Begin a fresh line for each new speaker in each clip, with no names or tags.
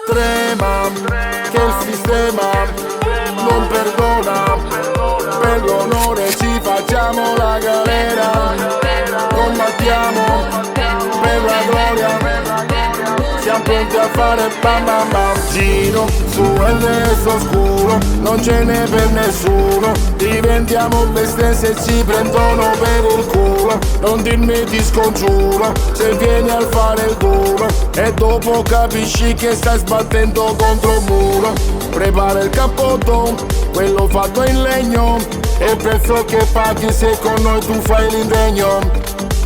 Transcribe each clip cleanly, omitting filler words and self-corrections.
Trema, che il sistema non perdona. Per l'onore ci facciamo la galera, combattiamo per la gloria. Siamo pronti a fare bam bam bam. Giro su LS oscuro, non ce n'è per nessuno. Diventiamo bestie se ci prendono per il culo. Non dirmi ti scongiuro se vieni al fare il duro, e dopo capisci che stai sbattendo contro un muro. Prepara il cappotto, quello fatto in legno, e il prezzo che paghi se con noi tu fai l'impegno.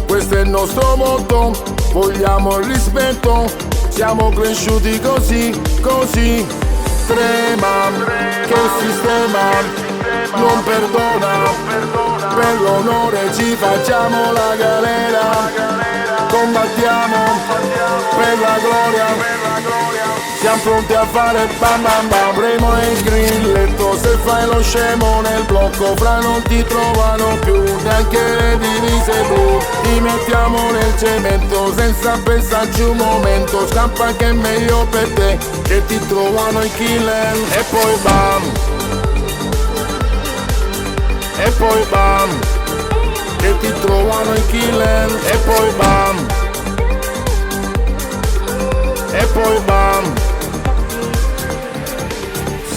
Questo è il nostro motto, vogliamo il rispetto. Siamo cresciuti così, così. Trema, che il sistema non perdona. Per l'onore ci facciamo la galera, combattiamo per la gloria. Siamo pronti a fare bam bam bam. Remo e il grilletto, se fai lo scemo nel blocco, fra non ti trovano più neanche le divise blu. Ti mettiamo nel cemento senza pensarci un momento. Scappa che è meglio per te, che ti trovano i killer. E poi bam, e poi bam, che ti trovano i killer. E poi bam, e poi bam.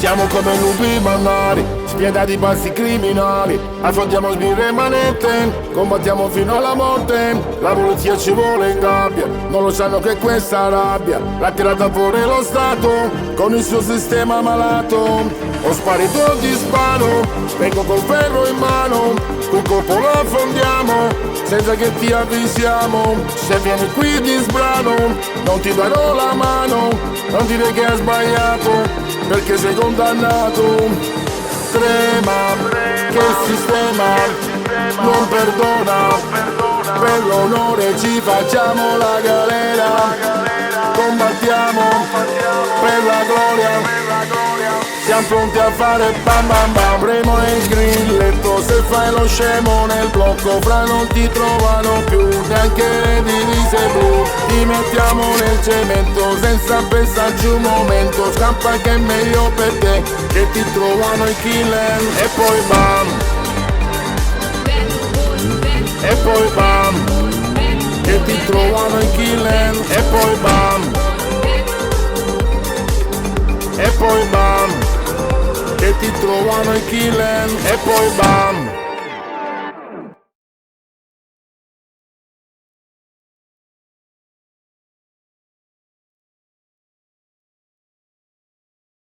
Siamo come lupi mannari, spietati passi criminali. Affrontiamo sbirre e manette, combattiamo fino alla morte. La polizia ci vuole in gabbia, non lo sanno che questa rabbia l'ha tirata fuori lo Stato con il suo sistema malato. Ho sparito di sparo, vengo col ferro in mano, col colpo lo affondiamo senza che ti avvisiamo. Se vieni qui di sbrano non ti darò la mano, non dire che hai sbagliato perché sei condannato. Trema, che il sistema non perdona. Per l'onore ci facciamo la galera, combattiamo per la gloria. Siamo pronti a fare bam bam bam. Remo e il grilletto, se fai lo scemo nel blocco, fra non ti trovano più neanche le divise blu. Ti mettiamo nel cemento senza pensarci un momento. Scappa che è meglio per te, che ti trovano i killer. E poi bam, e poi bam, che ti trovano i killer. E poi bam, e poi bam, che ti trovano i killer. E poi bam.